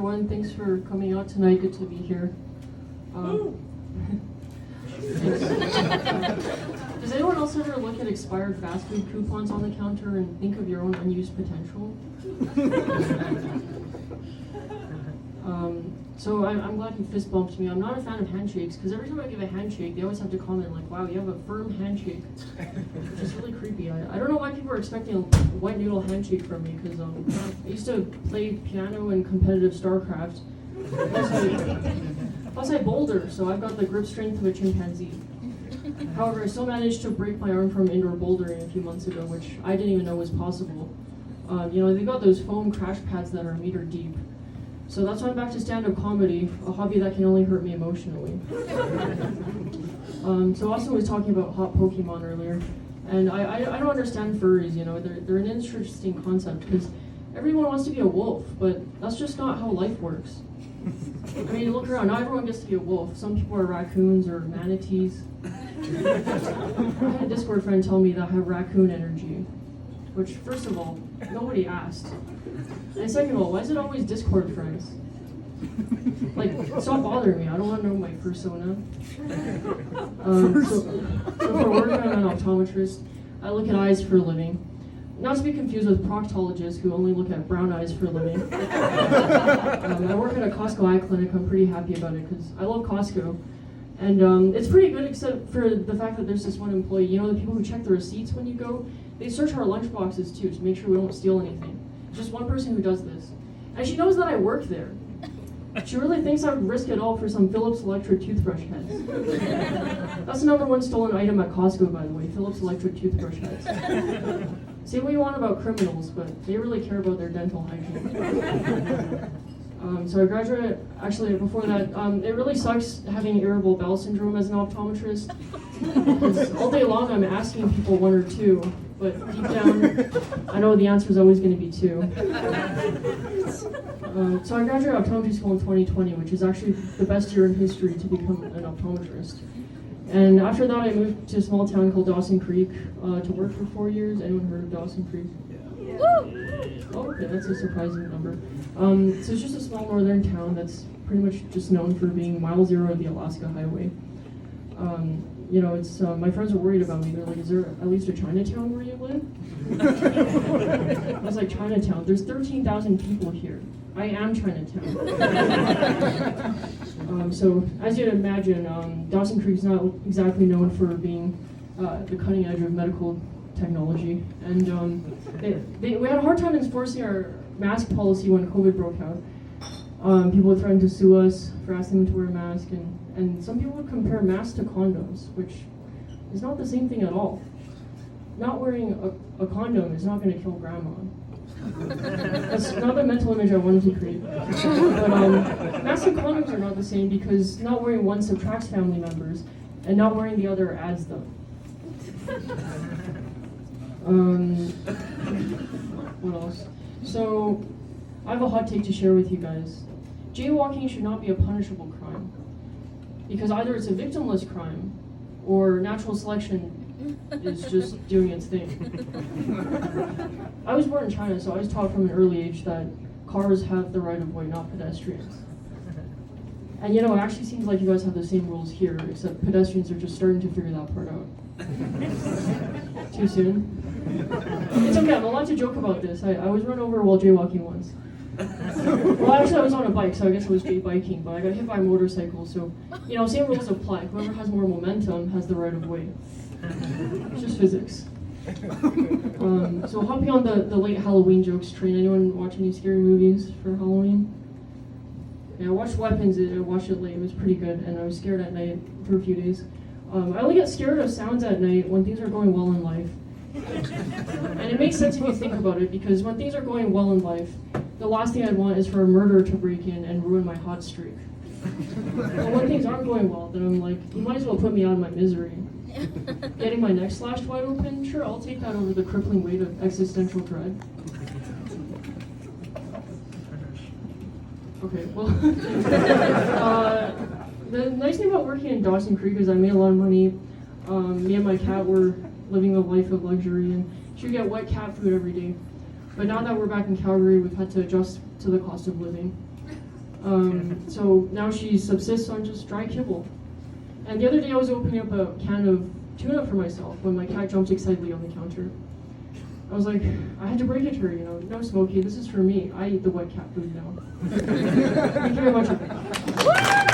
everyone. Thanks for coming out tonight. Good to be here. Does anyone else ever look at expired fast food coupons on the counter and think of your own unused potential? So I'm glad you fist bumped me. I'm not a fan of handshakes because every time I give a handshake, they always have to comment like, wow, you have a firm handshake. Which is really creepy. I don't know why people are expecting a white noodle handshake from me because I used to play piano in competitive StarCraft. Plus I boulder, so I've got the grip strength of a chimpanzee. However, I still managed to break my arm from indoor bouldering a few months ago, which I didn't even know was possible. They've got those foam crash pads that are a meter deep. So that's why I'm back to stand-up comedy, a hobby that can only hurt me emotionally. So Austin was talking about hot Pokemon earlier, and I don't understand furries, they're an interesting concept, because everyone wants to be a wolf, but that's just not how life works. I mean, look around, not everyone gets to be a wolf. Some people are raccoons or manatees. I had a Discord friend tell me that I have raccoon energy, which, first of all, nobody asked. And second of all, why is it always Discord friends? Like, stop bothering me. I don't want to know my persona. So for work, I'm an optometrist. I look at eyes for a living. Not to be confused with proctologists who only look at brown eyes for a living. I work at a Costco eye clinic. I'm pretty happy about it because I love Costco. And it's pretty good except for the fact that there's this one employee, the people who check the receipts when you go, they search our lunch boxes too to make sure we don't steal anything. Just one person who does this. And she knows that I work there. She really thinks I would risk it all for some Philips Electric toothbrush heads. That's the #1 stolen item at Costco, by the way, Philips Electric toothbrush heads. Say what you want about criminals, but they really care about their dental hygiene. So I graduated, actually before that, it really sucks having irritable bowel syndrome as an optometrist. Because all day long I'm asking people 1 or 2, but deep down I know the answer is always going to be 2. So I graduated optometry school in 2020, which is actually the best year in history to become an optometrist. And after that I moved to a small town called Dawson Creek to work for 4 years. Anyone heard of Dawson Creek? Yeah. Oh, okay, that's a surprising number. So it's just a small northern town that's pretty much just known for being mile zero of the Alaska Highway. It's my friends were worried about me. They're like, "Is there at least a Chinatown where you live?" I was like, "Chinatown? There's 13,000 people here. I am Chinatown." So as you'd imagine, Dawson Creek is not exactly known for being the cutting edge of medical technology, and we had a hard time enforcing our mask policy when COVID broke out. People would threaten to sue us for asking them to wear a mask, and some people would compare masks to condoms, which is not the same thing at all. Not wearing a condom is not going to kill grandma. That's not the mental image I wanted to create. But masks and condoms are not the same because not wearing one subtracts family members, and not wearing the other adds them. What else? So, I have a hot take to share with you guys. Jaywalking should not be a punishable crime. Because either it's a victimless crime, or natural selection is just doing its thing. I was born in China, so I was taught from an early age that cars have the right of way, not pedestrians. And it actually seems like you guys have the same rules here, except pedestrians are just starting to figure that part out. Too soon? It's okay, I'm allowed to joke about this. I was run over while jaywalking once. Well, actually I was on a bike, so I guess I was jay-biking, but I got hit by a motorcycle, so, same rules apply. Whoever has more momentum has the right of way. It's just physics. So hopping on the late Halloween jokes train. Anyone watch any scary movies for Halloween? Yeah, I watched Weapons, I watched it late, it was pretty good, and I was scared at night for a few days. I only get scared of sounds at night when things are going well in life. And it makes sense if you think about it, because when things are going well in life, the last thing I'd want is for a murderer to break in and ruin my hot streak. But when things aren't going well, then I'm like, you might as well put me out of my misery. Getting my neck slashed wide open? Sure, I'll take that over the crippling weight of existential dread. Okay, well, the nice thing about working in Dawson Creek is I made a lot of money. Me and my cat were living a life of luxury, and she would get wet cat food every day. But now that we're back in Calgary, we've had to adjust to the cost of living. So now she subsists on just dry kibble. And the other day I was opening up a can of tuna for myself when my cat jumped excitedly on the counter. I was like, I had to break it to her, no, Smokey, this is for me. I eat the wet cat food now. Thank you very much.